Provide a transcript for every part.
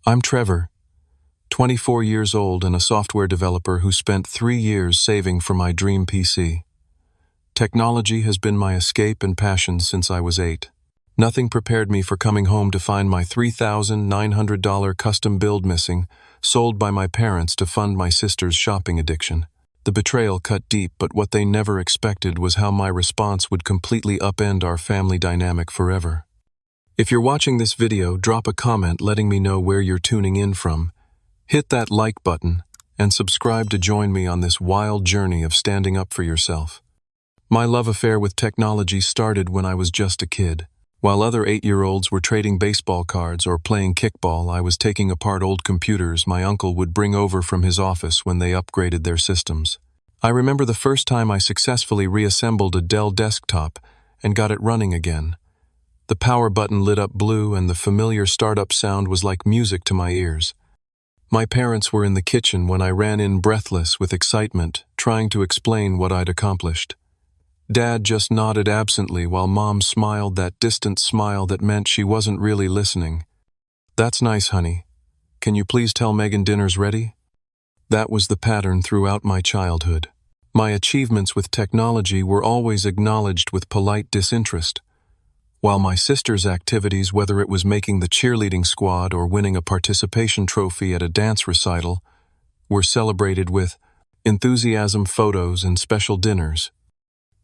I'm Trevor, 24 years old and a software developer who spent 3 years saving for my dream PC. Technology has been my escape and passion since I was 8. Nothing prepared me for coming home to find my $3,900 custom build missing, sold by my parents to fund my sister's shopping addiction. The betrayal cut deep, but what they never expected was how my response would completely upend our family dynamic forever. If you're watching this video, drop a comment letting me know where you're tuning in from. Hit that like button and subscribe to join me on this wild journey of standing up for yourself. My love affair with technology started when I was just a kid. While other 8-year-olds were trading baseball cards or playing kickball, I was taking apart old computers my uncle would bring over from his office when they upgraded their systems. I remember the first time I successfully reassembled a Dell desktop and got it running again. The power button lit up blue and the familiar startup sound was like music to my ears. My parents were in the kitchen when I ran in breathless with excitement, trying to explain what I'd accomplished. Dad just nodded absently while Mom smiled that distant smile that meant she wasn't really listening. "That's nice, honey. Can you please tell Megan dinner's ready?" That was the pattern throughout my childhood. My achievements with technology were always acknowledged with polite disinterest, while my sister's activities, whether it was making the cheerleading squad or winning a participation trophy at a dance recital, were celebrated with enthusiasm photos and special dinners.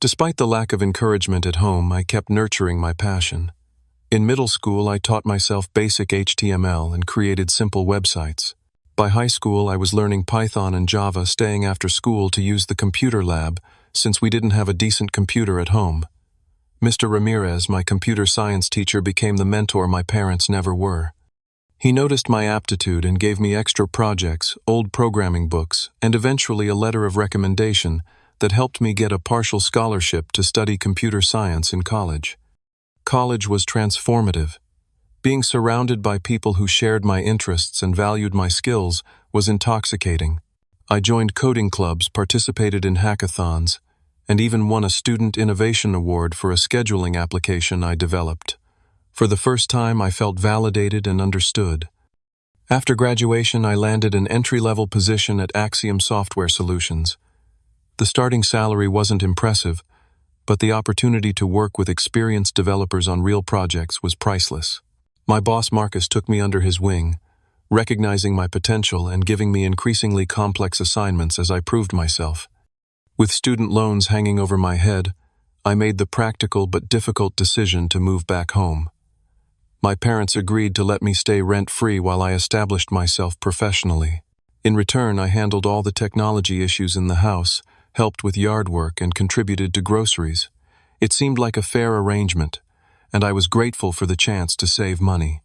Despite the lack of encouragement at home, I kept nurturing my passion. In middle school, I taught myself basic HTML and created simple websites. By high school, I was learning Python and Java, staying after school to use the computer lab since we didn't have a decent computer at home. Mr. Ramirez, my computer science teacher, became the mentor my parents never were. He noticed my aptitude and gave me extra projects, old programming books, and eventually a letter of recommendation that helped me get a partial scholarship to study computer science in college. College was transformative. Being surrounded by people who shared my interests and valued my skills was intoxicating. I joined coding clubs, participated in hackathons, and even won a Student Innovation Award for a scheduling application I developed. For the first time, I felt validated and understood. After graduation, I landed an entry-level position at Axiom Software Solutions. The starting salary wasn't impressive, but the opportunity to work with experienced developers on real projects was priceless. My boss Marcus took me under his wing, recognizing my potential and giving me increasingly complex assignments as I proved myself. With student loans hanging over my head, I made the practical but difficult decision to move back home. My parents agreed to let me stay rent-free while I established myself professionally. In return, I handled all the technology issues in the house, helped with yard work, and contributed to groceries. It seemed like a fair arrangement, and I was grateful for the chance to save money.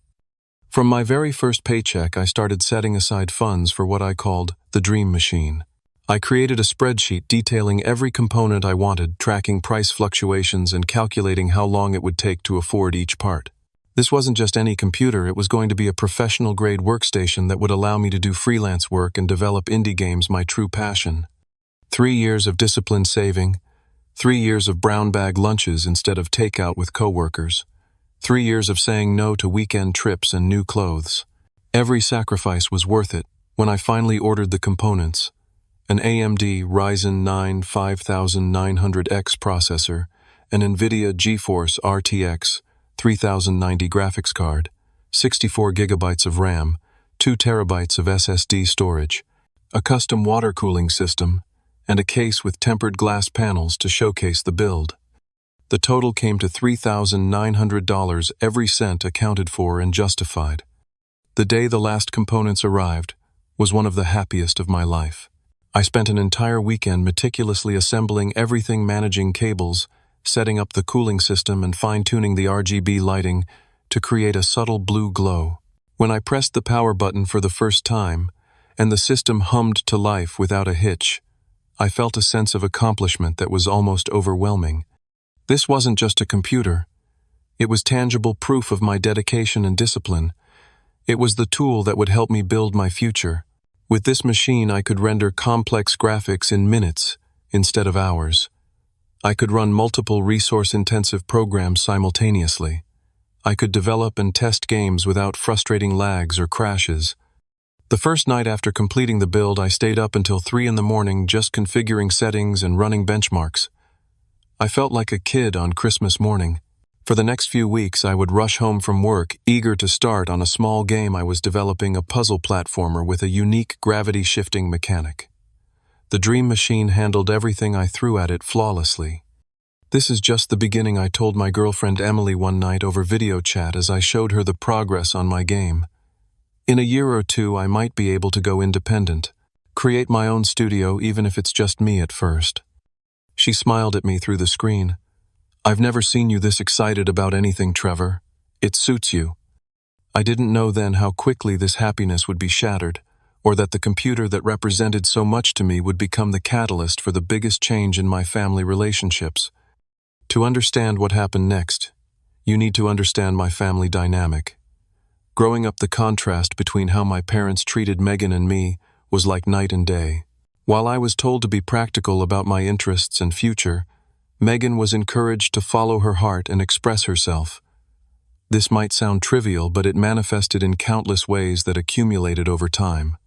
From my very first paycheck, I started setting aside funds for what I called the dream machine. I created a spreadsheet detailing every component I wanted, tracking price fluctuations and calculating how long it would take to afford each part. This wasn't just any computer, it was going to be a professional-grade workstation that would allow me to do freelance work and develop indie games, my true passion. 3 years of disciplined saving, 3 years of brown bag lunches instead of takeout with coworkers, 3 years of saying no to weekend trips and new clothes. Every sacrifice was worth it when I finally ordered the components. An AMD Ryzen 9 5900X processor, an NVIDIA GeForce RTX 3090 graphics card, 64 GB of RAM, 2 TB of SSD storage, a custom water cooling system, and a case with tempered glass panels to showcase the build. The total came to $3,900, every cent accounted for and justified. The day the last components arrived was one of the happiest of my life. I spent an entire weekend meticulously assembling everything, managing cables, setting up the cooling system, and fine-tuning the RGB lighting to create a subtle blue glow. When I pressed the power button for the first time, and the system hummed to life without a hitch, I felt a sense of accomplishment that was almost overwhelming. This wasn't just a computer. It was tangible proof of my dedication and discipline. It was the tool that would help me build my future. With this machine, I could render complex graphics in minutes instead of hours. I could run multiple resource-intensive programs simultaneously. I could develop and test games without frustrating lags or crashes. The first night after completing the build, I stayed up until 3 in the morning just configuring settings and running benchmarks. I felt like a kid on Christmas morning. For the next few weeks, I would rush home from work, eager to start on a small game I was developing, a puzzle platformer with a unique gravity-shifting mechanic. The dream machine handled everything I threw at it flawlessly. "This is just the beginning," I told my girlfriend Emily one night over video chat as I showed her the progress on my game. "In a year or two, I might be able to go independent, create my own studio even if it's just me at first." She smiled at me through the screen. "I've never seen you this excited about anything, Trevor. It suits you." I didn't know then how quickly this happiness would be shattered, or that the computer that represented so much to me would become the catalyst for the biggest change in my family relationships. To understand what happened next, you need to understand my family dynamic. Growing up, the contrast between how my parents treated Megan and me was like night and day. While I was told to be practical about my interests and future, Megan was encouraged to follow her heart and express herself. This might sound trivial, but it manifested in countless ways that accumulated over time.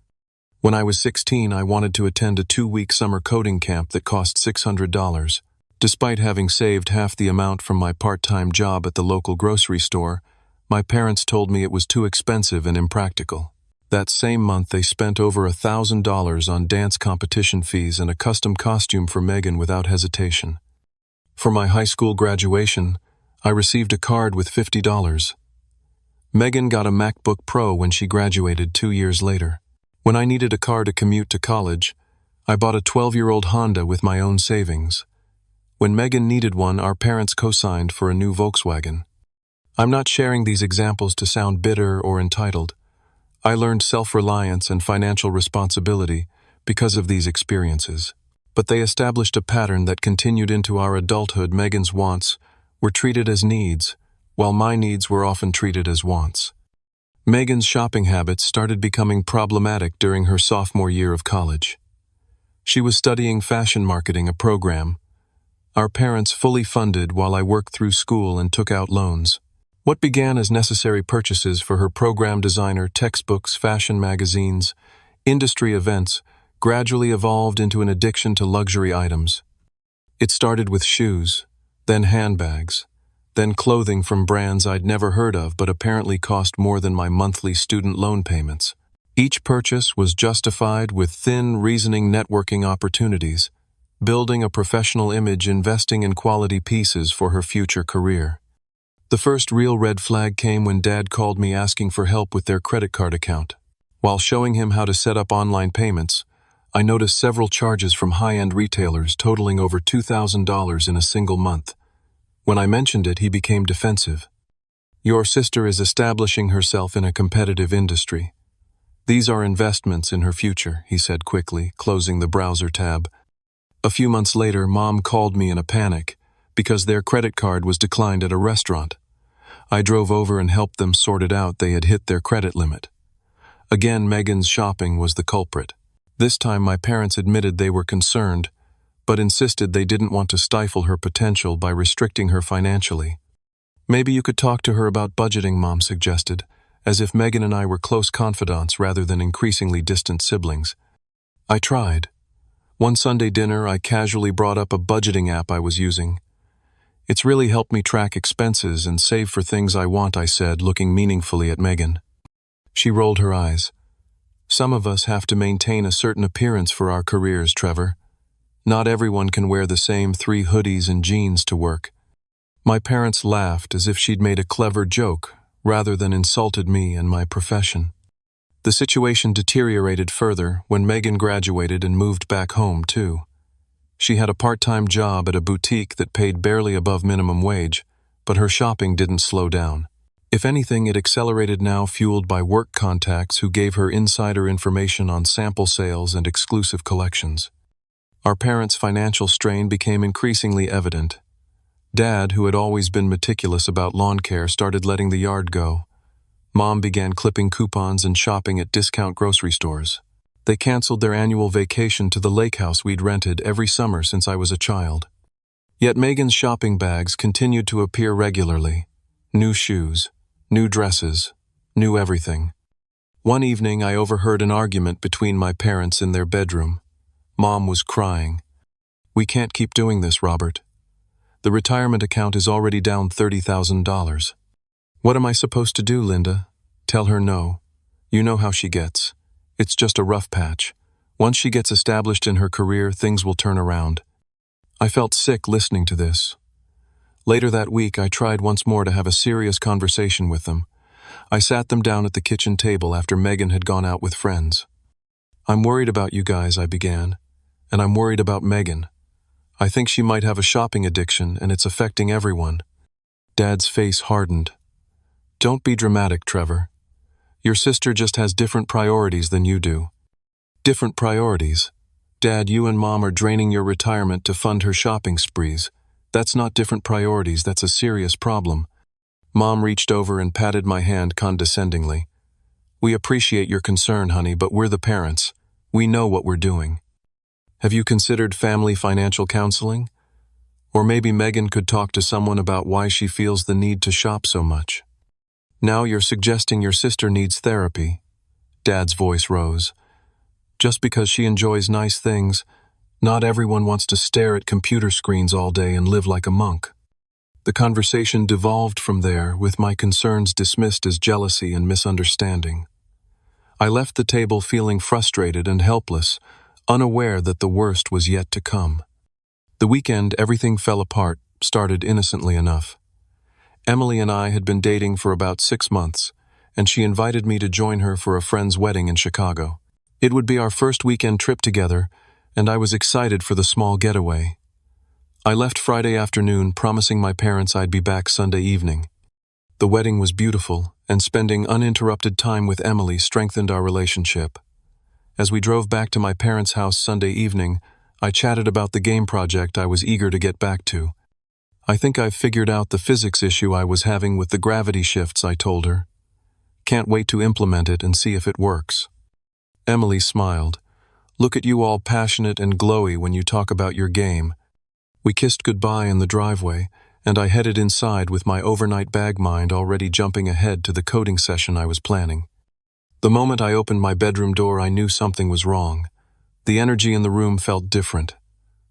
When I was 16, I wanted to attend a 2-week summer coding camp that cost $600. Despite having saved half the amount from my part-time job at the local grocery store, my parents told me it was too expensive and impractical. That same month, they spent over $1,000 on dance competition fees and a custom costume for Megan without hesitation. For my high school graduation, I received a card with $50. Megan got a MacBook Pro when she graduated 2 years later. When I needed a car to commute to college, I bought a 12-year-old Honda with my own savings. When Megan needed one, our parents co-signed for a new Volkswagen. I'm not sharing these examples to sound bitter or entitled. I learned self-reliance and financial responsibility because of these experiences. But they established a pattern that continued into our adulthood. Megan's wants were treated as needs, while my needs were often treated as wants. Megan's shopping habits started becoming problematic during her sophomore year of college. She was studying fashion marketing, a program our parents fully funded, while I worked through school and took out loans. What began as necessary purchases for her program designer, textbooks, fashion magazines, industry events, gradually evolved into an addiction to luxury items. It started with shoes, then handbags, then clothing from brands I'd never heard of but apparently cost more than my monthly student loan payments. Each purchase was justified with thin reasoning, networking opportunities, building a professional image, investing in quality pieces for her future career. The first real red flag came when Dad called me asking for help with their credit card account. While showing him how to set up online payments, I noticed several charges from high-end retailers totaling over $2,000 in a single month. When I mentioned it, he became defensive. "Your sister is establishing herself in a competitive industry. These are investments in her future," he said quickly, closing the browser tab. A few months later, Mom called me in a panic because their credit card was declined at a restaurant. I drove over and helped them sort it out. They had hit their credit limit. Again, Megan's shopping was the culprit. This time, my parents admitted they were concerned, but insisted they didn't want to stifle her potential by restricting her financially. "Maybe you could talk to her about budgeting," Mom suggested, as if Megan and I were close confidants rather than increasingly distant siblings. I tried. One Sunday dinner, I casually brought up a budgeting app I was using. "It's really helped me track expenses and save for things I want," I said, looking meaningfully at Megan. She rolled her eyes. "Some of us have to maintain a certain appearance for our careers, Trevor. Not everyone can wear the same 3 hoodies and jeans to work." My parents laughed as if she'd made a clever joke rather than insulted me and my profession. The situation deteriorated further when Megan graduated and moved back home, too. She had a part-time job at a boutique that paid barely above minimum wage, but her shopping didn't slow down. If anything, it accelerated, now fueled by work contacts who gave her insider information on sample sales and exclusive collections. Our parents' financial strain became increasingly evident. Dad, who had always been meticulous about lawn care, started letting the yard go. Mom began clipping coupons and shopping at discount grocery stores. They canceled their annual vacation to the lake house we'd rented every summer since I was a child. Yet Megan's shopping bags continued to appear regularly. New shoes, New dresses, new everything. One evening I overheard an argument between my parents in their bedroom. Mom was crying. "We can't keep doing this, Robert. The retirement account is already down $30,000. What am I supposed to do, Linda? Tell her no. You know how she gets. It's just a rough patch. Once she gets established in her career, things will turn around." I felt sick listening to this. Later that week, I tried once more to have a serious conversation with them. I sat them down at the kitchen table after Megan had gone out with friends. "I'm worried about you guys," I began, "and I'm worried about Megan. I think she might have a shopping addiction, and it's affecting everyone." Dad's face hardened. "Don't be dramatic, Trevor. Your sister just has different priorities than you do." "Different priorities? Dad, you and Mom are draining your retirement to fund her shopping sprees. That's not different priorities, that's a serious problem." Mom reached over and patted my hand condescendingly. "We appreciate your concern, honey, but we're the parents. We know what we're doing. Have you considered family financial counseling? Or maybe Megan could talk to someone about why she feels the need to shop so much." "Now you're suggesting your sister needs therapy." Dad's voice rose. "Just because she enjoys nice things, not everyone wants to stare at computer screens all day and live like a monk." The conversation devolved from there, with my concerns dismissed as jealousy and misunderstanding. I left the table feeling frustrated and helpless, unaware that the worst was yet to come. The weekend, everything fell apart, started innocently enough. Emily and I had been dating for about 6 months, and she invited me to join her for a friend's wedding in Chicago. It would be our first weekend trip together, and I was excited for the small getaway. I left Friday afternoon, promising my parents I'd be back Sunday evening. The wedding was beautiful, and spending uninterrupted time with Emily strengthened our relationship. As we drove back to my parents' house Sunday evening, I chatted about the game project I was eager to get back to. "I think I've figured out the physics issue I was having with the gravity shifts," I told her. "Can't wait to implement it and see if it works." Emily smiled. "Look at you, all passionate and glowy when you talk about your game." We kissed goodbye in the driveway, and I headed inside with my overnight bag mind already jumping ahead to the coding session I was planning. The moment I opened my bedroom door, I knew something was wrong. The energy in the room felt different.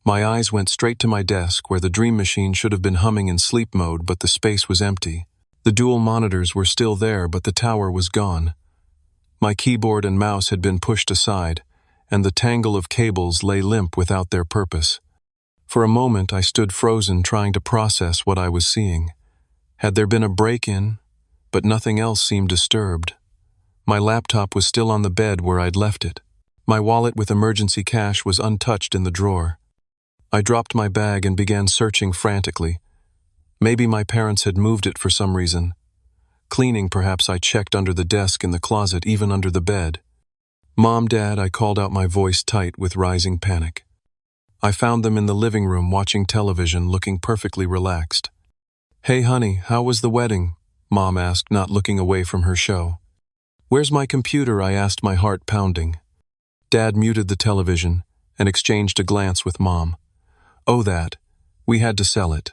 My eyes went straight to my desk, where the dream machine should have been humming in sleep mode, but the space was empty. The dual monitors were still there, but the tower was gone. My keyboard and mouse had been pushed aside, and the tangle of cables lay limp without their purpose. For a moment I stood frozen, trying to process what I was seeing. Had there been a break-in? But nothing else seemed disturbed. My laptop was still on the bed where I'd left it. My wallet with emergency cash was untouched in the drawer. I dropped my bag and began searching frantically. Maybe my parents had moved it for some reason. Cleaning, perhaps. I checked under the desk, in the closet, even under the bed. "Mom, Dad," I called out, my voice tight with rising panic. I found them in the living room watching television, looking perfectly relaxed. "Hey, honey, how was the wedding?" Mom asked, not looking away from her show. "Where's my computer?" I asked, my heart pounding. Dad muted the television and exchanged a glance with Mom. "Oh, that. We had to sell it."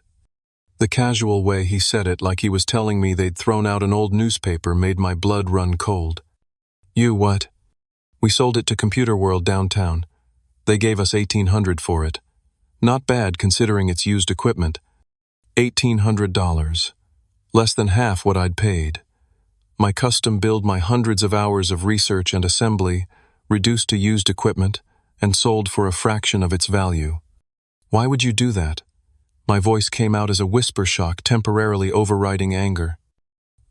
The casual way he said it, like he was telling me they'd thrown out an old newspaper, made my blood run cold. "You what?" "We sold it to Computer World downtown. They gave us $1,800 for it. Not bad considering it's used equipment." $1,800. Less than half what I'd paid. My custom build, my hundreds of hours of research and assembly, reduced to used equipment and sold for a fraction of its value. "Why would you do that?" My voice came out as a whisper shock, temporarily overriding anger.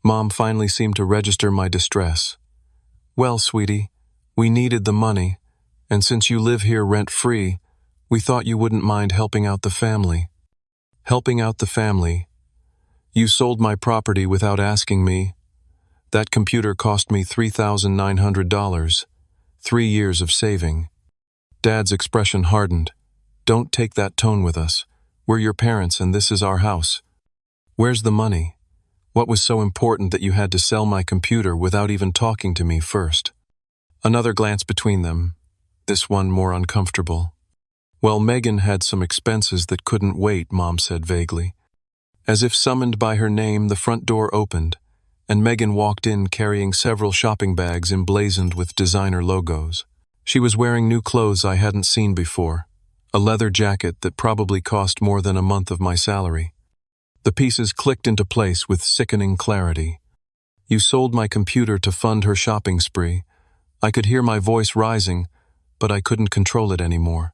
Mom finally seemed to register my distress. "Well, sweetie, we needed the money. And since you live here rent-free, we thought you wouldn't mind helping out the family." "Helping out the family? You sold my property without asking me. That computer cost me $3,900. 3 years of saving." Dad's expression hardened. "Don't take that tone with us. We're your parents and this is our house. Where's the money? What was so important that you had to sell my computer without even talking to me first?" Another glance between them. This one more uncomfortable. "Well, Megan had some expenses that couldn't wait," Mom said vaguely. As if summoned by her name, the front door opened, and Megan walked in carrying several shopping bags emblazoned with designer logos. She was wearing new clothes I hadn't seen before, a leather jacket that probably cost more than a month of my salary. The pieces clicked into place with sickening clarity. You sold my computer to fund her shopping spree. I could hear my voice rising, but I couldn't control it anymore.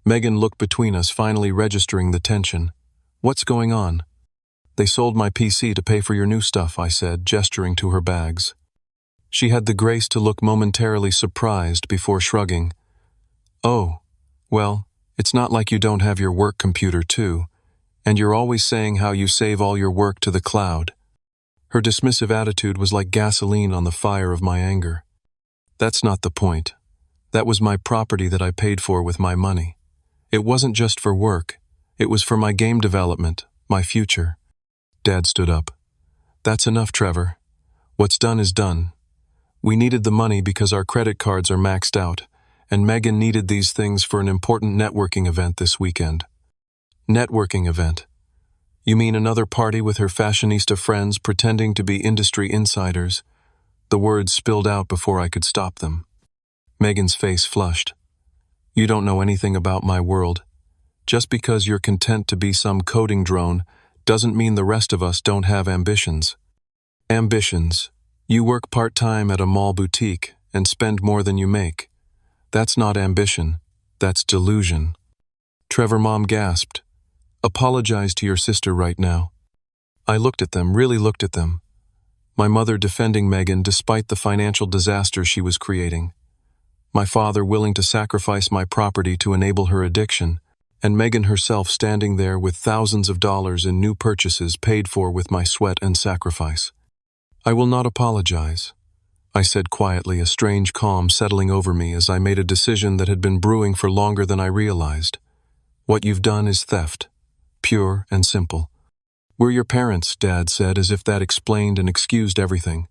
Megan looked between us, finally registering the tension. What's going on? They sold my PC to pay for your new stuff, I said, gesturing to her bags. She had the grace to look momentarily surprised before shrugging. Oh, well, it's not like you don't have your work computer too, and you're always saying how you save all your work to the cloud. Her dismissive attitude was like gasoline on the fire of my anger. That's not the point. That was my property that I paid for with my money. It wasn't just for work. It was for my game development, my future. Dad stood up. That's enough, Trevor. What's done is done. We needed the money because our credit cards are maxed out, and Megan needed these things for an important networking event this weekend. Networking event? You mean another party with her fashionista friends pretending to be industry insiders? The words spilled out before I could stop them. Megan's face flushed. You don't know anything about my world. Just because you're content to be some coding drone doesn't mean the rest of us don't have ambitions. Ambitions. You work part-time at a mall boutique and spend more than you make. That's not ambition. That's delusion. Trevor, Mom gasped. Apologize to your sister right now. I looked at them, really looked at them. My mother defending Megan despite the financial disaster she was creating. My father willing to sacrifice my property to enable her addiction, and Megan herself standing there with thousands of dollars in new purchases paid for with my sweat and sacrifice. I will not apologize, I said quietly, a strange calm settling over me as I made a decision that had been brewing for longer than I realized. What you've done is theft, pure and simple. We're your parents, Dad said, as if that explained and excused everything.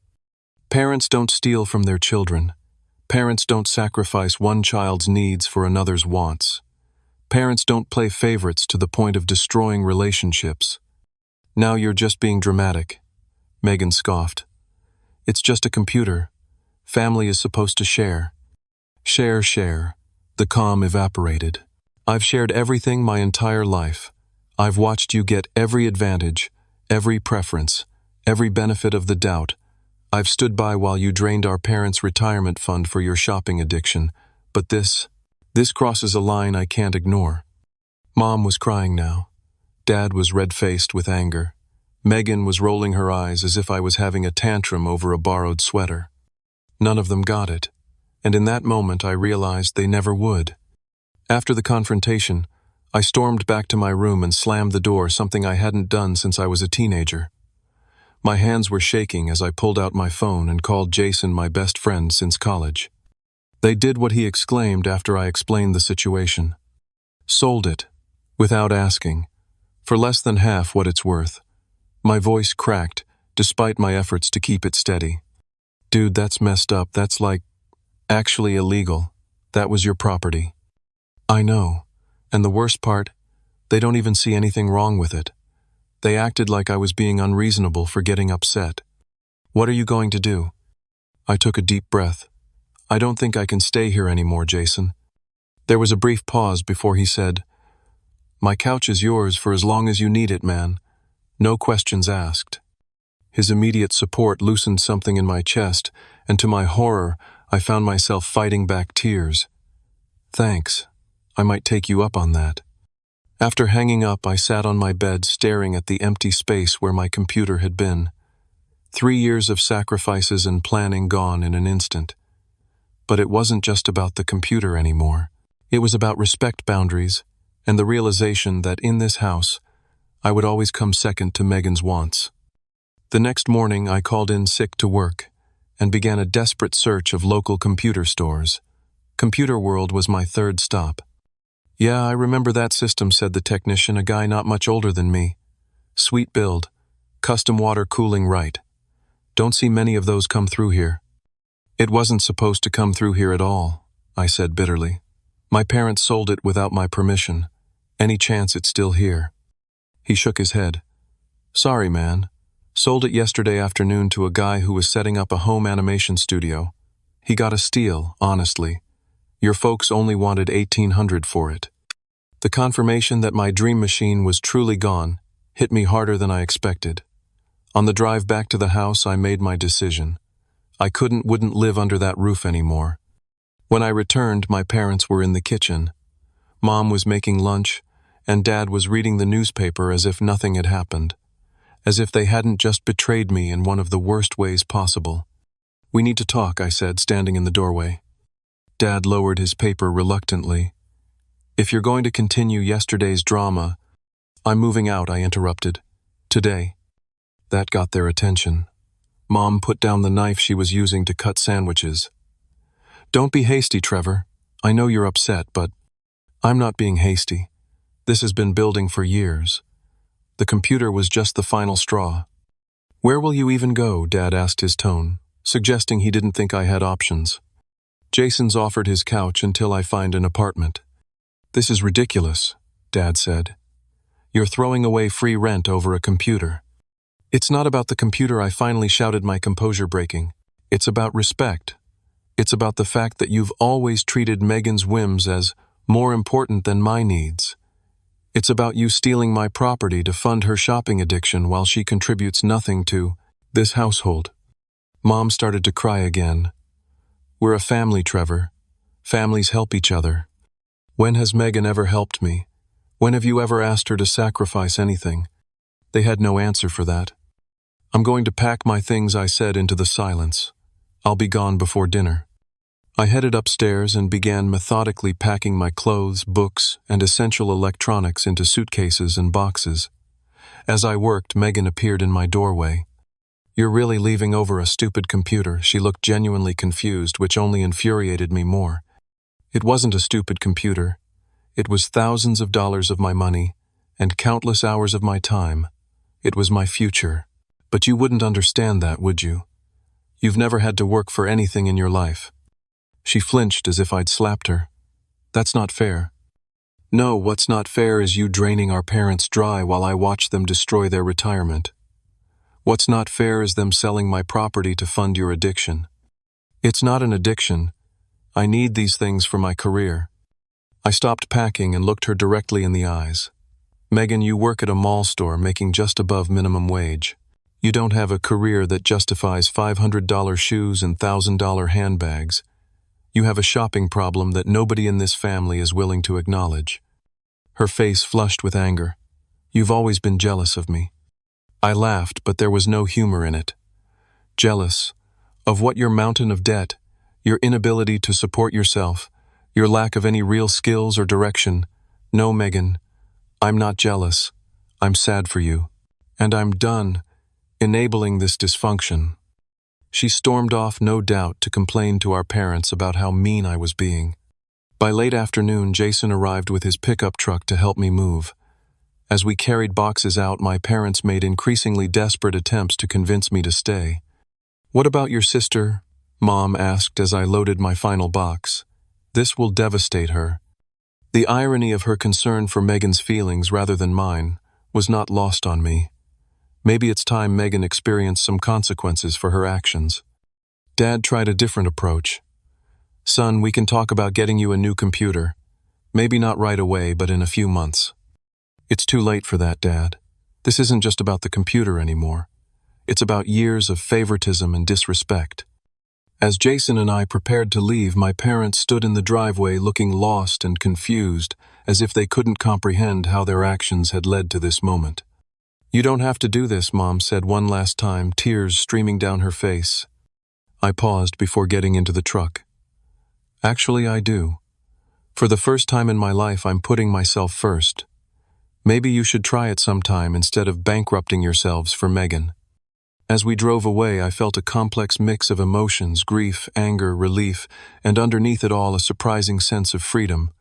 Parents don't steal from their children. Parents don't sacrifice one child's needs for another's wants. Parents don't play favorites to the point of destroying relationships. Now you're just being dramatic, Megan scoffed. It's just a computer. Family is supposed to share. Share. The calm evaporated. I've shared everything my entire life. I've watched you get every advantage, every preference, every benefit of the doubt. I've stood by while you drained our parents' retirement fund for your shopping addiction, but this crosses a line I can't ignore. Mom was crying now. Dad was red-faced with anger. Megan was rolling her eyes as if I was having a tantrum over a borrowed sweater. None of them got it, and in that moment I realized they never would. After the confrontation, I stormed back to my room and slammed the door, something I hadn't done since I was a teenager. My hands were shaking as I pulled out my phone and called Jason, my best friend since college. They did what he exclaimed after I explained the situation. Sold it, without asking, for less than half what it's worth. My voice cracked, despite my efforts to keep it steady. Dude, that's messed up. That's actually illegal. That was your property. I know. And the worst part, they don't even see anything wrong with it. They acted like I was being unreasonable for getting upset. What are you going to do? I took a deep breath. I don't think I can stay here anymore, Jason. There was a brief pause before he said, My couch is yours for as long as you need it, man. No questions asked. His immediate support loosened something in my chest, and to my horror, I found myself fighting back tears. Thanks. I might take you up on that. After hanging up, I sat on my bed staring at the empty space where my computer had been. 3 years of sacrifices and planning gone in an instant. But it wasn't just about the computer anymore. It was about respect boundaries and the realization that in this house, I would always come second to Megan's wants. The next morning, I called in sick to work and began a desperate search of local computer stores. Computer World was my third stop. Yeah, I remember that system, said the technician, a guy not much older than me. Sweet build. Custom water cooling right. Don't see many of those come through here. It wasn't supposed to come through here at all, I said bitterly. My parents sold it without my permission. Any chance it's still here? He shook his head. Sorry, man. Sold it yesterday afternoon to a guy who was setting up a home animation studio. He got a steal, honestly. Your folks only wanted $1,800 for it. The confirmation that my dream machine was truly gone hit me harder than I expected. On the drive back to the house, I made my decision. I wouldn't live under that roof anymore. When I returned, my parents were in the kitchen. Mom was making lunch, and Dad was reading the newspaper as if nothing had happened, as if they hadn't just betrayed me in one of the worst ways possible. "We need to talk," I said, standing in the doorway. Dad lowered his paper reluctantly. "If you're going to continue yesterday's drama—" "I'm moving out," I interrupted. "Today." That got their attention. Mom put down the knife she was using to cut sandwiches. "Don't be hasty, Trevor. I know you're upset, but—" "I'm not being hasty. This has been building for years. The computer was just the final straw." "Where will you even go?" Dad asked, his tone suggesting he didn't think I had options. "Jason's offered his couch until I find an apartment." "This is ridiculous," Dad said. "You're throwing away free rent over a computer." "It's not about the computer," I finally shouted, my composure breaking. "It's about respect. It's about the fact that you've always treated Megan's whims as more important than my needs. It's about you stealing my property to fund her shopping addiction while she contributes nothing to this household." Mom started to cry again. "We're a family, Trevor. Families help each other. When has Megan ever helped me? When have you ever asked her to sacrifice anything?" They had no answer for that. "I'm going to pack my things," I said into the silence. "I'll be gone before dinner." I headed upstairs and began methodically packing my clothes, books, and essential electronics into suitcases and boxes. As I worked, Megan appeared in my doorway. "You're really leaving over a stupid computer?" She looked genuinely confused, which only infuriated me more. It wasn't a stupid computer. It was thousands of dollars of my money and countless hours of my time. It was my future. "But you wouldn't understand that, would you? You've never had to work for anything in your life." She flinched as if I'd slapped her. "That's not fair." "No, what's not fair is you draining our parents dry while I watch them destroy their retirement. What's not fair is them selling my property to fund your addiction." "It's not an addiction. I need these things for my career." I stopped packing and looked her directly in the eyes. "Megan, you work at a mall store making just above minimum wage. You don't have a career that justifies $500 shoes and $1,000 handbags. You have a shopping problem that nobody in this family is willing to acknowledge." Her face flushed with anger. "You've always been jealous of me." I laughed, but there was no humor in it. "Jealous? Of what? Your mountain of debt, your inability to support yourself, your lack of any real skills or direction? No, Megan, I'm not jealous. I'm sad for you. And I'm done enabling this dysfunction." She stormed off, no doubt, to complain to our parents about how mean I was being. By late afternoon, Jason arrived with his pickup truck to help me move. As we carried boxes out, my parents made increasingly desperate attempts to convince me to stay. "What about your sister?" Mom asked as I loaded my final box. "This will devastate her." The irony of her concern for Megan's feelings rather than mine was not lost on me. Maybe it's time Megan experienced some consequences for her actions. Dad tried a different approach. "Son, we can talk about getting you a new computer. Maybe not right away, but in a few months." "It's too late for that, Dad. This isn't just about the computer anymore. It's about years of favoritism and disrespect." As Jason and I prepared to leave, my parents stood in the driveway looking lost and confused, as if they couldn't comprehend how their actions had led to this moment. "You don't have to do this," Mom said one last time, tears streaming down her face. I paused before getting into the truck. "Actually, I do. For the first time in my life, I'm putting myself first. Maybe you should try it sometime instead of bankrupting yourselves for Megan." As we drove away, I felt a complex mix of emotions: grief, anger, relief, and underneath it all, a surprising sense of freedom.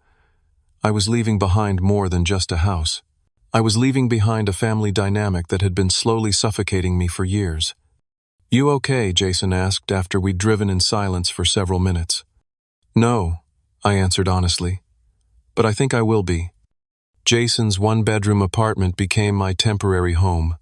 I was leaving behind more than just a house. I was leaving behind a family dynamic that had been slowly suffocating me for years. "You okay?" Jason asked after we'd driven in silence for several minutes. "No," I answered honestly. "But I think I will be." Jason's one-bedroom apartment became my temporary home.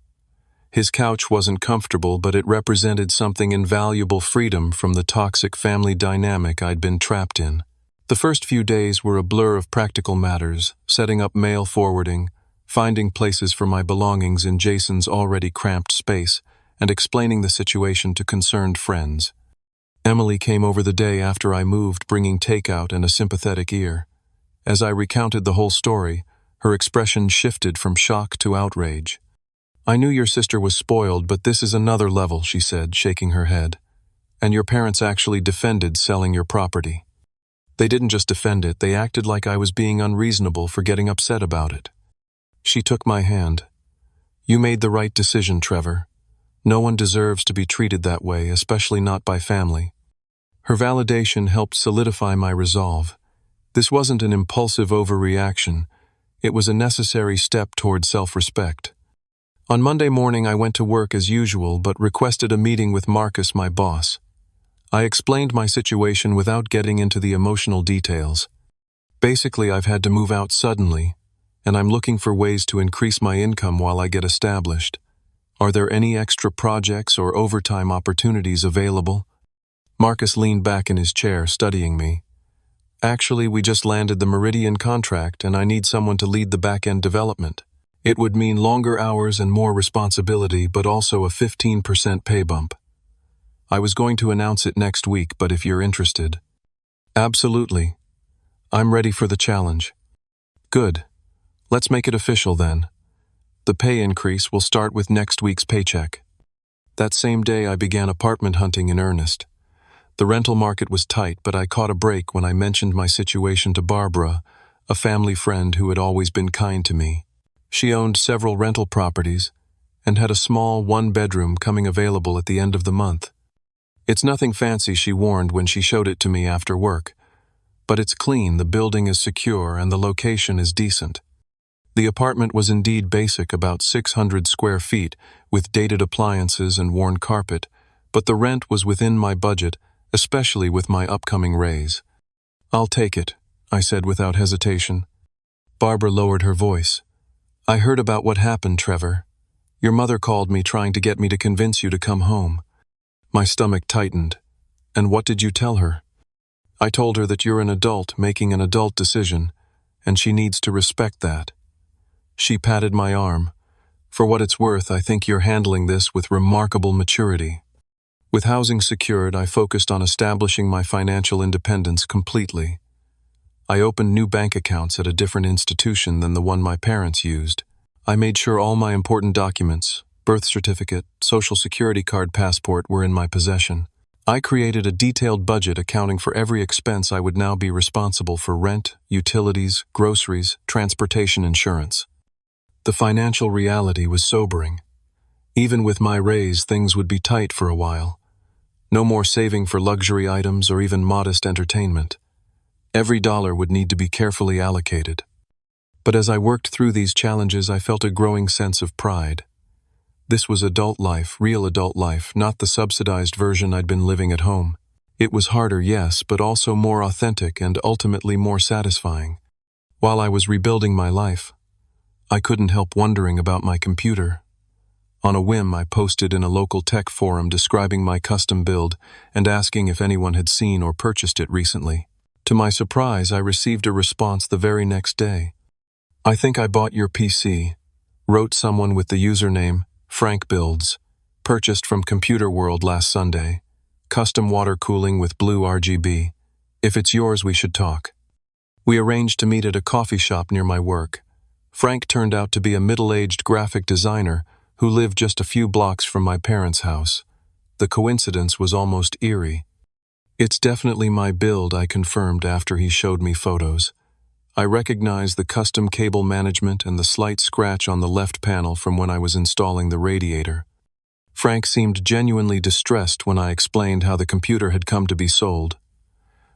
His couch wasn't comfortable, but it represented something invaluable: freedom from the toxic family dynamic I'd been trapped in. The first few days were a blur of practical matters: setting up mail forwarding, finding places for my belongings in Jason's already cramped space, and explaining the situation to concerned friends. Emily came over the day after I moved, bringing takeout and a sympathetic ear. As I recounted the whole story, her expression shifted from shock to outrage. "I knew your sister was spoiled, but this is another level," she said, shaking her head. "And your parents actually defended selling your property. They didn't just defend it, they acted like I was being unreasonable for getting upset about it." She took my hand. "You made the right decision, Trevor. No one deserves to be treated that way, especially not by family." Her validation helped solidify my resolve. This wasn't an impulsive overreaction. It was a necessary step toward self-respect. On Monday morning, I went to work as usual, but requested a meeting with Marcus, my boss. I explained my situation without getting into the emotional details. Basically, I've had to move out suddenly, and I'm looking for ways to increase my income while I get established. Are there any extra projects or overtime opportunities available? Marcus leaned back in his chair, studying me. "Actually, we just landed the Meridian contract, and I need someone to lead the back-end development. It would mean longer hours and more responsibility, but also a 15% pay bump. I was going to announce it next week, but if you're interested." "Absolutely. I'm ready for the challenge." "Good. Let's make it official then. The pay increase will start with next week's paycheck." That same day, I began apartment hunting in earnest. The rental market was tight, but I caught a break when I mentioned my situation to Barbara, a family friend who had always been kind to me. She owned several rental properties and had a small one-bedroom coming available at the end of the month. "It's nothing fancy," she warned when she showed it to me after work. "But it's clean, the building is secure, and the location is decent." The apartment was indeed basic, about 600 square feet, with dated appliances and worn carpet, but the rent was within my budget, especially with my upcoming raise. "I'll take it," I said without hesitation. Barbara lowered her voice. "I heard about what happened, Trevor. Your mother called me trying to get me to convince you to come home." My stomach tightened. "And what did you tell her?" "I told her that you're an adult making an adult decision, and she needs to respect that." She patted my arm. "For what it's worth, I think you're handling this with remarkable maturity." With housing secured, I focused on establishing my financial independence completely. I opened new bank accounts at a different institution than the one my parents used. I made sure all my important documents, birth certificate, social security card, passport, were in my possession. I created a detailed budget accounting for every expense I would now be responsible for: rent, utilities, groceries, transportation, insurance. The financial reality was sobering. Even with my raise, things would be tight for a while. No more saving for luxury items or even modest entertainment. Every dollar would need to be carefully allocated. But as I worked through these challenges, I felt a growing sense of pride. This was adult life, real adult life, not the subsidized version I'd been living at home. It was harder, yes, but also more authentic and ultimately more satisfying. While I was rebuilding my life, I couldn't help wondering about my computer. On a whim, I posted in a local tech forum describing my custom build and asking if anyone had seen or purchased it recently. To my surprise, I received a response the very next day. "I think I bought your PC," wrote someone with the username Frank Builds. "Purchased from Computer World last Sunday. Custom water cooling with blue RGB. If it's yours, we should talk." We arranged to meet at a coffee shop near my work. Frank turned out to be a middle-aged graphic designer who lived just a few blocks from my parents' house. The coincidence was almost eerie. "It's definitely my build," I confirmed after he showed me photos. I recognized the custom cable management and the slight scratch on the left panel from when I was installing the radiator. Frank seemed genuinely distressed when I explained how the computer had come to be sold.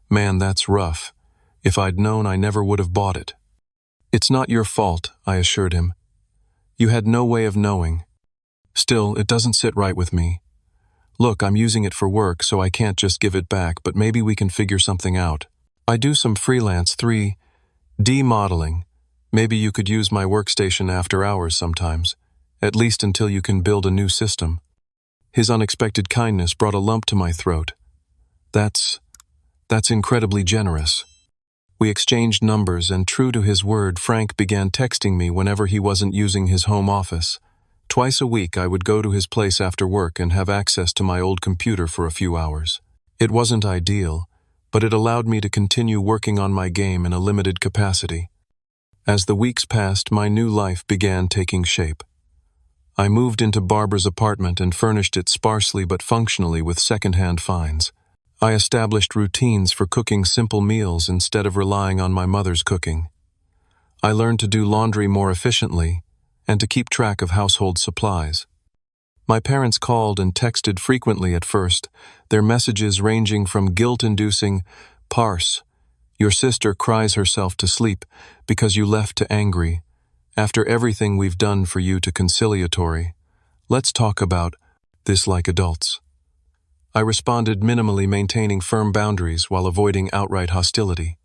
"Man, that's rough. If I'd known, I never would have bought it." "It's not your fault," I assured him. "You had no way of knowing. Still, it doesn't sit right with me. Look, I'm using it for work, so I can't just give it back, but maybe we can figure something out. I do some freelance 3D modeling. Maybe you could use my workstation after hours sometimes. at least until you can build a new system. His unexpected kindness brought a lump to my throat. That's incredibly generous. We exchanged numbers, and true to his word, Frank began texting me whenever he wasn't using his home office. Twice a week, I would go to his place after work and have access to my old computer for a few hours. It wasn't ideal, but it allowed me to continue working on my game in a limited capacity. As the weeks passed, my new life began taking shape. I moved into Barbara's apartment and furnished it sparsely but functionally with second-hand finds. I established routines for cooking simple meals instead of relying on my mother's cooking. I learned to do laundry more efficiently and to keep track of household supplies. My parents called and texted frequently at first, their messages ranging from guilt-inducing, "Parse, your sister cries herself to sleep because you left, to angry, after everything we've done for you, to conciliatory, let's talk about this like adults." I responded minimally, maintaining firm boundaries while avoiding outright hostility.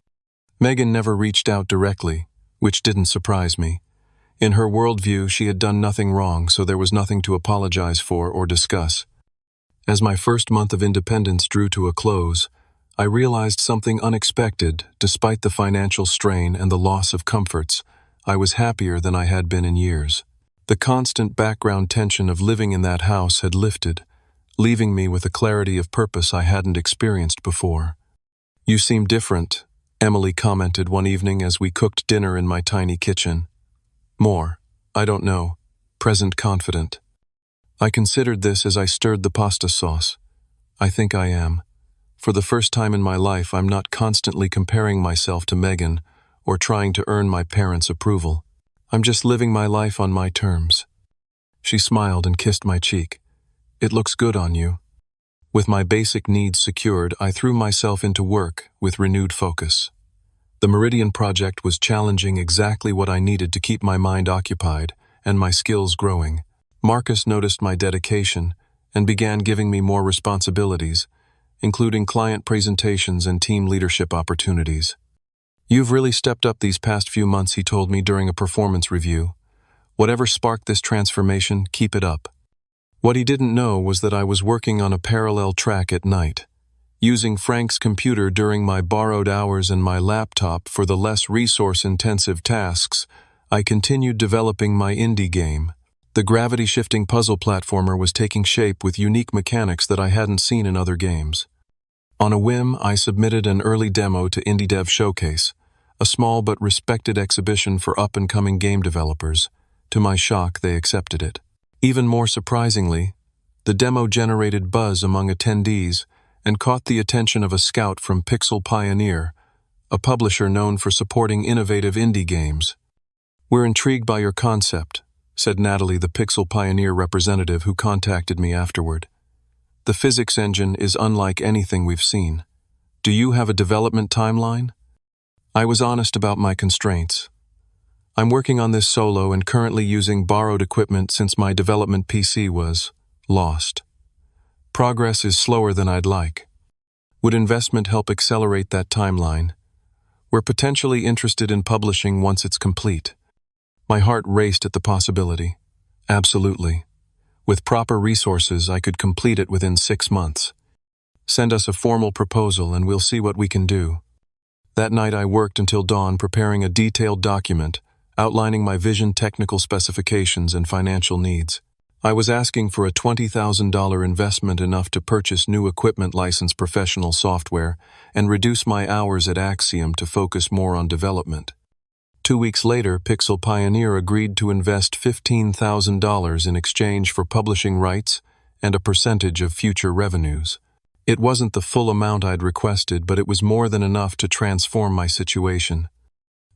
Megan never reached out directly, which didn't surprise me. In her worldview, she had done nothing wrong, so there was nothing to apologize for or discuss. As my first month of independence drew to a close, I realized something unexpected. Despite the financial strain and the loss of comforts, I was happier than I had been in years. The constant background tension of living in that house had lifted, leaving me with a clarity of purpose I hadn't experienced before. "You seem different," Emily commented one evening as we cooked dinner in my tiny kitchen. "More, I don't know," present confident. I considered this as I stirred the pasta sauce. "I think I am. For the first time in my life, I'm not constantly comparing myself to Megan or trying to earn my parents' approval. I'm just living my life on my terms." She smiled and kissed my cheek. "It looks good on you." With my basic needs secured, I threw myself into work with renewed focus. The Meridian project was challenging, exactly what I needed to keep my mind occupied and my skills growing. Marcus noticed my dedication and began giving me more responsibilities, including client presentations and team leadership opportunities. "You've really stepped up these past few months," he told me during a performance review. "Whatever sparked this transformation, keep it up." What he didn't know was that I was working on a parallel track at night, using Frank's computer during my borrowed hours and my laptop for the less resource-intensive tasks. I continued developing my indie game. The gravity-shifting puzzle platformer was taking shape with unique mechanics that I hadn't seen in other games. On a whim, I submitted an early demo to Indie Dev Showcase, a small but respected exhibition for up-and-coming game developers. To my shock, they accepted it. Even more surprisingly, the demo generated buzz among attendees and caught the attention of a scout from Pixel Pioneer, a publisher known for supporting innovative indie games. "We're intrigued by your concept," said Natalie, the Pixel Pioneer representative who contacted me afterward. "The physics engine is unlike anything we've seen. Do you have a development timeline?" I was honest about my constraints. "I'm working on this solo and currently using borrowed equipment since my development PC was lost. Progress is slower than I'd like. Would investment help accelerate that timeline? We're potentially interested in publishing once it's complete." My heart raced at the possibility. "Absolutely. With proper resources, I could complete it within 6 months. Send us a formal proposal and we'll see what we can do." That night I worked until dawn preparing a detailed document outlining my vision, technical specifications, and financial needs. I was asking for a $20,000 investment, enough to purchase new equipment, license professional software, and reduce my hours at Axiom to focus more on development. 2 weeks later, Pixel Pioneer agreed to invest $15,000 in exchange for publishing rights and a percentage of future revenues. It wasn't the full amount I'd requested, but it was more than enough to transform my situation.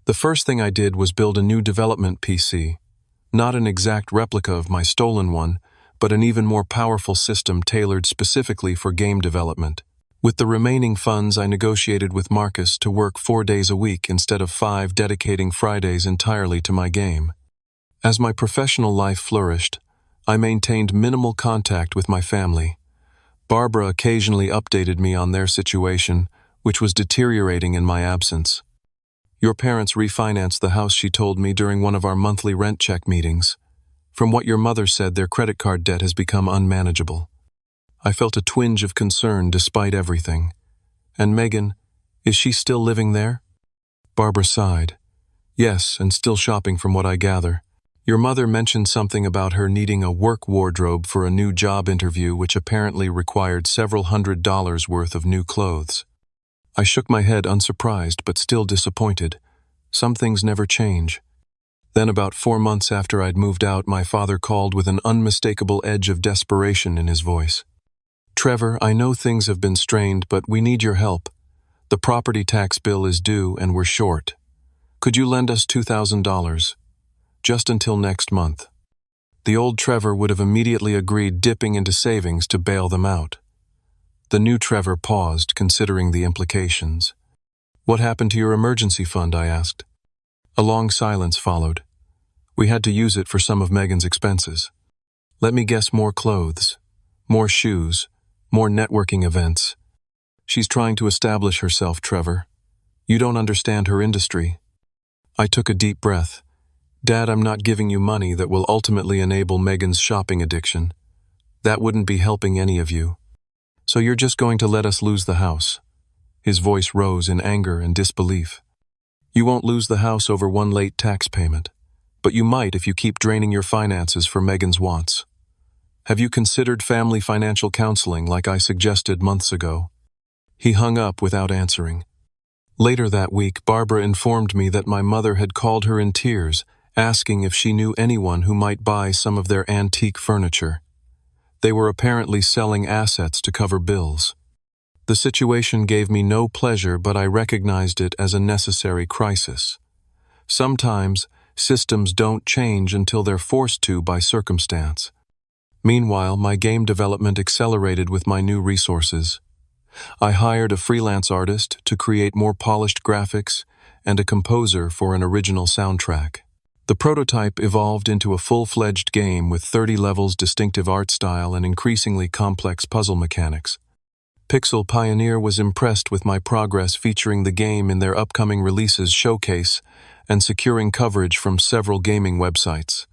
The first thing I did was build a new development PC, not an exact replica of my stolen one, but an even more powerful system tailored specifically for game development. With the remaining funds, I negotiated with Marcus to work 4 days a week instead of 5, dedicating Fridays entirely to my game. As my professional life flourished, I maintained minimal contact with my family. Barbara occasionally updated me on their situation, which was deteriorating in my absence. "Your parents refinanced the house," she told me during one of our monthly rent check meetings. From what your mother said, their credit card debt has become unmanageable. I felt a twinge of concern despite everything. And Megan, is she still living there? Barbara sighed. Yes, and still shopping from what I gather. Your mother mentioned something about her needing a work wardrobe for a new job interview which apparently required several $100s worth of new clothes. I shook my head unsurprised but still disappointed. Some things never change. Then about 4 months after I'd moved out, my father called with an unmistakable edge of desperation in his voice. Trevor, I know things have been strained, but we need your help. The property tax bill is due and we're short. Could you lend us $2,000? Just until next month. The old Trevor would have immediately agreed, dipping into savings to bail them out. The new Trevor paused, considering the implications. What happened to your emergency fund? I asked. A long silence followed. We had to use it for some of Megan's expenses. Let me guess, more clothes, more shoes, more networking events. She's trying to establish herself, Trevor. You don't understand her industry. I took a deep breath. Dad, I'm not giving you money that will ultimately enable Megan's shopping addiction. That wouldn't be helping any of you. So you're just going to let us lose the house? His voice rose in anger and disbelief. You won't lose the house over one late tax payment, but you might if you keep draining your finances for Megan's wants. Have you considered family financial counseling like I suggested months ago? He hung up without answering. Later that week, Barbara informed me that my mother had called her in tears, asking if she knew anyone who might buy some of their antique furniture. They were apparently selling assets to cover bills. The situation gave me no pleasure, but I recognized it as a necessary crisis. Sometimes, systems don't change until they're forced to by circumstance. Meanwhile, my game development accelerated with my new resources. I hired a freelance artist to create more polished graphics and a composer for an original soundtrack. The prototype evolved into a full-fledged game with 30 levels, distinctive art style, and increasingly complex puzzle mechanics. Pixel Pioneer was impressed with my progress featuring the game in their upcoming releases showcase and securing coverage from several gaming websites.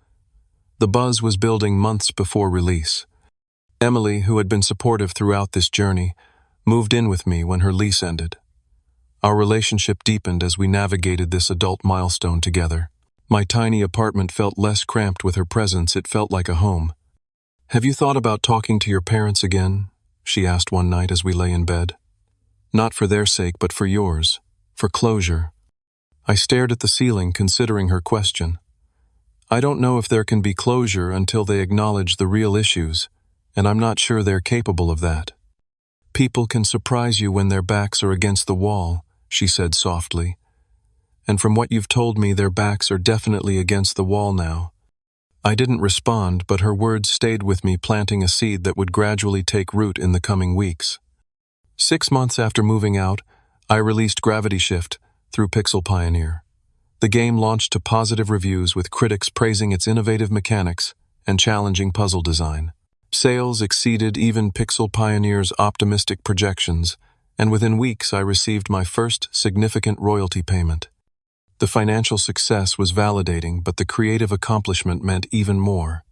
The buzz was building months before release. Emily, who had been supportive throughout this journey, moved in with me when her lease ended. Our relationship deepened as we navigated this adult milestone together. My tiny apartment felt less cramped with her presence. It felt like a home. Have you thought about talking to your parents again? She asked one night as we lay in bed. Not for their sake, but for yours. For closure. I stared at the ceiling, considering her question. I don't know if there can be closure until they acknowledge the real issues, and I'm not sure they're capable of that. People can surprise you when their backs are against the wall, she said softly. And from what you've told me, their backs are definitely against the wall now. I didn't respond, but her words stayed with me, planting a seed that would gradually take root in the coming weeks. 6 months after moving out, I released Gravity Shift through Pixel Pioneer. The game launched to positive reviews, with critics praising its innovative mechanics and challenging puzzle design. Sales exceeded even Pixel Pioneer's optimistic projections, and within weeks I received my first significant royalty payment. The financial success was validating, but the creative accomplishment meant even more.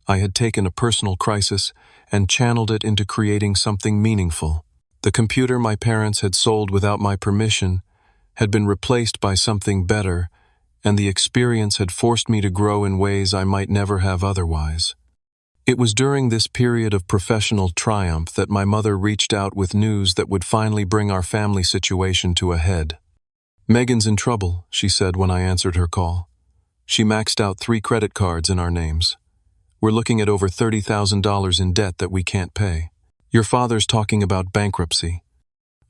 I had taken a personal crisis and channeled it into creating something meaningful. The computer my parents had sold without my permission had been replaced by something better, and the experience had forced me to grow in ways I might never have otherwise. It was during this period of professional triumph that my mother reached out with news that would finally bring our family situation to a head. Megan's in trouble, she said when I answered her call. She maxed out 3 credit cards in our names. We're looking at over $30,000 in debt that we can't pay. Your father's talking about bankruptcy.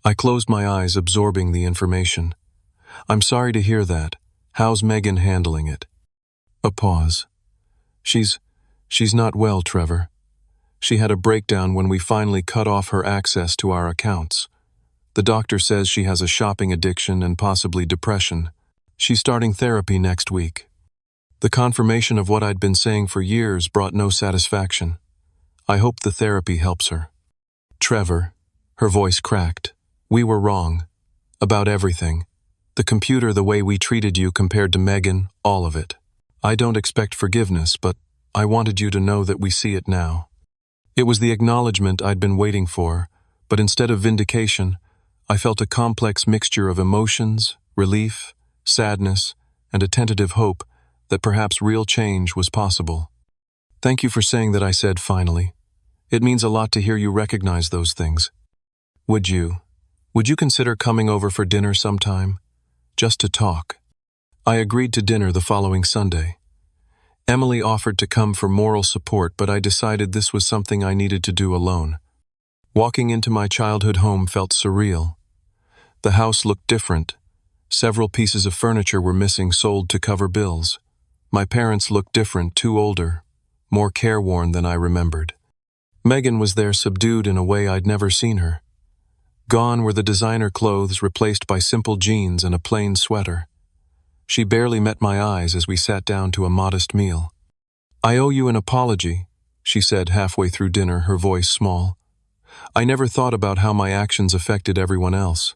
I closed my eyes, absorbing the information. I'm sorry to hear that. How's Megan handling it? A pause. She's not well, Trevor. She had a breakdown when we finally cut off her access to our accounts. The doctor says she has a shopping addiction and possibly depression. She's starting therapy next week. The confirmation of what I'd been saying for years brought no satisfaction. I hope the therapy helps her. Trevor, her voice cracked. We were wrong. About everything. The computer, the way we treated you compared to Megan, all of it. I don't expect forgiveness, but I wanted you to know that we see it now." It was the acknowledgement I'd been waiting for, but instead of vindication, I felt a complex mixture of emotions, relief, sadness, and a tentative hope that perhaps real change was possible. "Thank you for saying that," I said finally. "It means a lot to hear you recognize those things. Would you consider coming over for dinner sometime? Just to talk?" I agreed to dinner the following Sunday. Emily offered to come for moral support, but I decided this was something I needed to do alone. Walking into my childhood home felt surreal. The house looked different. Several pieces of furniture were missing, sold to cover bills. My parents looked different, too older, more careworn than I remembered. Megan was there, subdued in a way I'd never seen her. Gone were the designer clothes, replaced by simple jeans and a plain sweater. She barely met my eyes as we sat down to a modest meal. "I owe you an apology," she said halfway through dinner, her voice small. "I never thought about how my actions affected everyone else.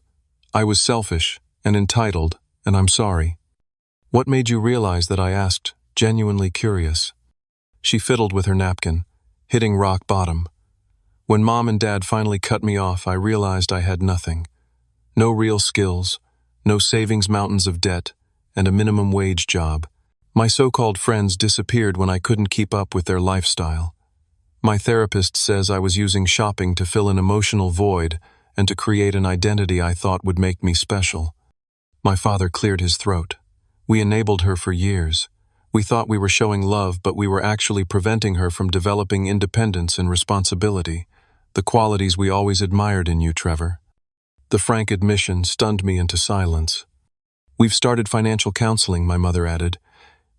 I was selfish and entitled, and I'm sorry." "What made you realize that?" I asked, genuinely curious. She fiddled with her napkin, hitting rock bottom. "When Mom and Dad finally cut me off, I realized I had nothing. No real skills, no savings, mountains of debt, and a minimum wage job. My so-called friends disappeared when I couldn't keep up with their lifestyle. My therapist says I was using shopping to fill an emotional void and to create an identity I thought would make me special." My father cleared his throat. "We enabled her for years. We thought we were showing love, but we were actually preventing her from developing independence and responsibility, the qualities we always admired in you, Trevor." The frank admission stunned me into silence. "We've started financial counseling," my mother added,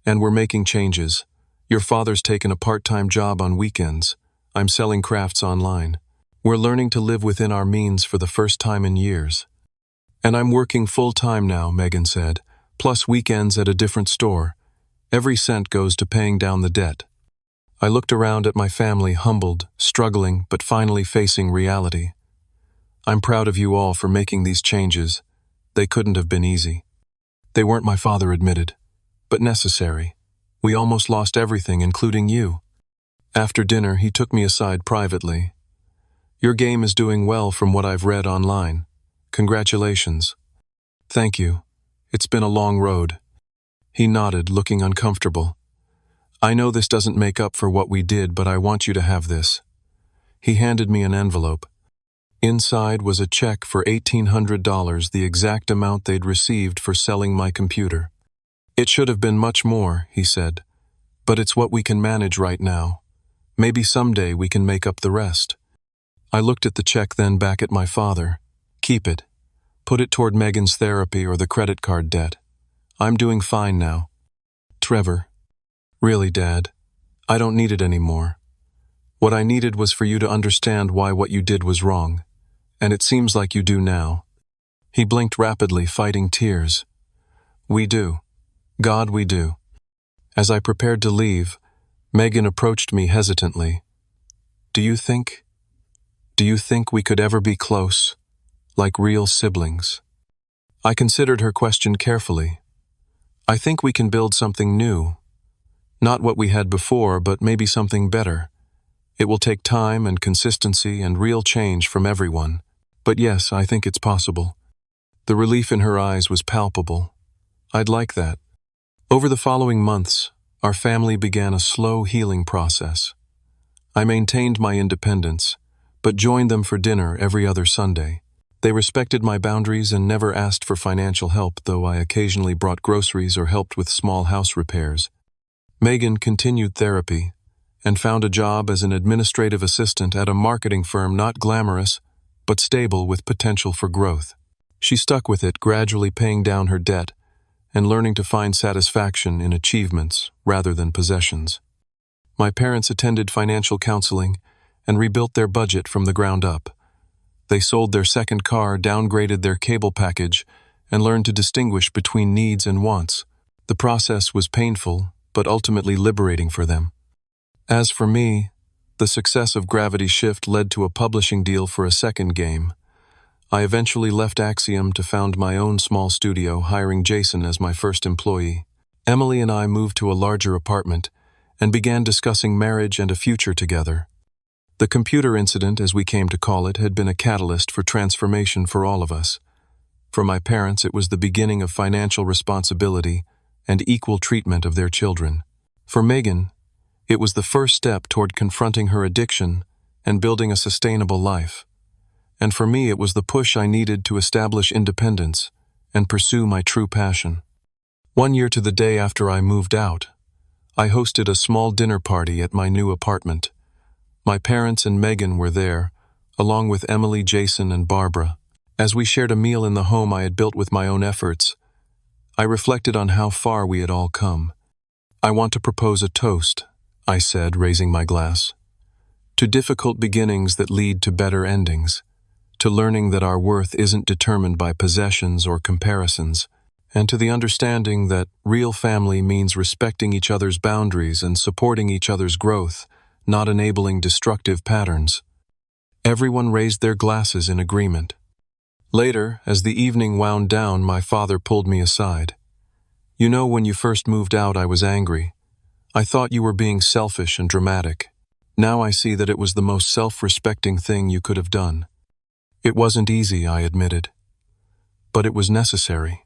"and we're making changes. Your father's taken a part-time job on weekends. I'm selling crafts online. We're learning to live within our means for the first time in years." "And I'm working full-time now," Megan said, "plus weekends at a different store. Every cent goes to paying down the debt." I looked around at my family, humbled, struggling, but finally facing reality. "I'm proud of you all for making these changes. They couldn't have been easy." "They weren't," my father admitted, "but necessary. We almost lost everything, including you." After dinner, he took me aside privately. "Your game is doing well from what I've read online. Congratulations." "Thank you. It's been a long road." He nodded, looking uncomfortable. "I know this doesn't make up for what we did, but I want you to have this." He handed me an envelope. Inside was a check for $1,800, the exact amount they'd received for selling my computer. "It should have been much more," he said, "but it's what we can manage right now. Maybe someday we can make up the rest." I looked at the check, then back at my father. "Keep it. Put it toward Megan's therapy or the credit card debt. I'm doing fine now." "Trevor, really, Dad, I don't need it anymore. What I needed was for you to understand why what you did was wrong. And it seems like you do now." He blinked rapidly, fighting tears. "We do. God, we do." As I prepared to leave, Megan approached me hesitantly. Do you think we could ever be close, like real siblings?" I considered her question carefully. "I think we can build something new. Not what we had before, but maybe something better. It will take time and consistency and real change from everyone. But yes, I think it's possible." The relief in her eyes was palpable. "I'd like that." Over the following months, our family began a slow healing process. I maintained my independence, but joined them for dinner every other Sunday. They respected my boundaries and never asked for financial help, though I occasionally brought groceries or helped with small house repairs. Megan continued therapy and found a job as an administrative assistant at a marketing firm, not glamorous, but stable with potential for growth. She stuck with it, gradually paying down her debt and learning to find satisfaction in achievements rather than possessions. My parents attended financial counseling and rebuilt their budget from the ground up. They sold their second car, downgraded their cable package, and learned to distinguish between needs and wants. The process was painful, but ultimately liberating for them. As for me, the success of Gravity Shift led to a publishing deal for a second game. I eventually left Axiom to found my own small studio, hiring Jason as my first employee. Emily and I moved to a larger apartment, and began discussing marriage and a future together. The computer incident, as we came to call it, had been a catalyst for transformation for all of us. For my parents, it was the beginning of financial responsibility and equal treatment of their children. For Megan, it was the first step toward confronting her addiction and building a sustainable life. And for me, it was the push I needed to establish independence and pursue my true passion. 1 year to the day after I moved out, I hosted a small dinner party at my new apartment. My parents and Megan were there, along with Emily, Jason, and Barbara. As we shared a meal in the home I had built with my own efforts, I reflected on how far we had all come. "I want to propose a toast," I said, raising my glass. "To difficult beginnings that lead to better endings. To learning that our worth isn't determined by possessions or comparisons, and to the understanding that real family means respecting each other's boundaries and supporting each other's growth, not enabling destructive patterns." Everyone raised their glasses in agreement. Later, as the evening wound down, my father pulled me aside. "You know, when you first moved out, I was angry. I thought you were being selfish and dramatic. Now I see that it was the most self-respecting thing you could have done." "It wasn't easy," I admitted. "But it was necessary.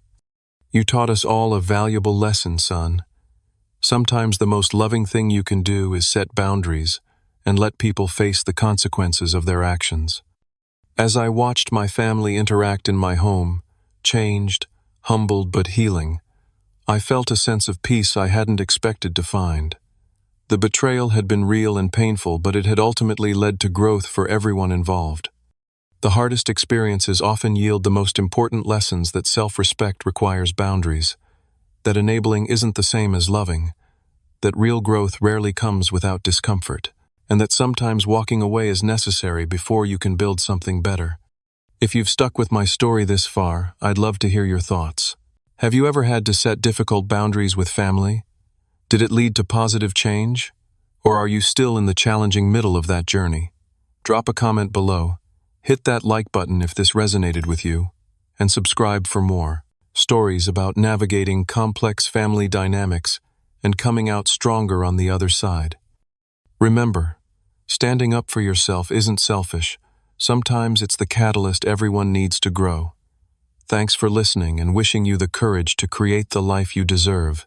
You taught us all a valuable lesson, son. Sometimes the most loving thing you can do is set boundaries and let people face the consequences of their actions." As I watched my family interact in my home, changed, humbled but healing, I felt a sense of peace I hadn't expected to find. The betrayal had been real and painful, but it had ultimately led to growth for everyone involved. The hardest experiences often yield the most important lessons: that self-respect requires boundaries, that enabling isn't the same as loving, that real growth rarely comes without discomfort, and that sometimes walking away is necessary before you can build something better. If you've stuck with my story this far, I'd love to hear your thoughts. Have you ever had to set difficult boundaries with family? Did it lead to positive change? Or are you still in the challenging middle of that journey? Drop a comment below, hit that like button if this resonated with you, and subscribe for more stories about navigating complex family dynamics and coming out stronger on the other side. Remember, standing up for yourself isn't selfish. Sometimes it's the catalyst everyone needs to grow. Thanks for listening, and wishing you the courage to create the life you deserve.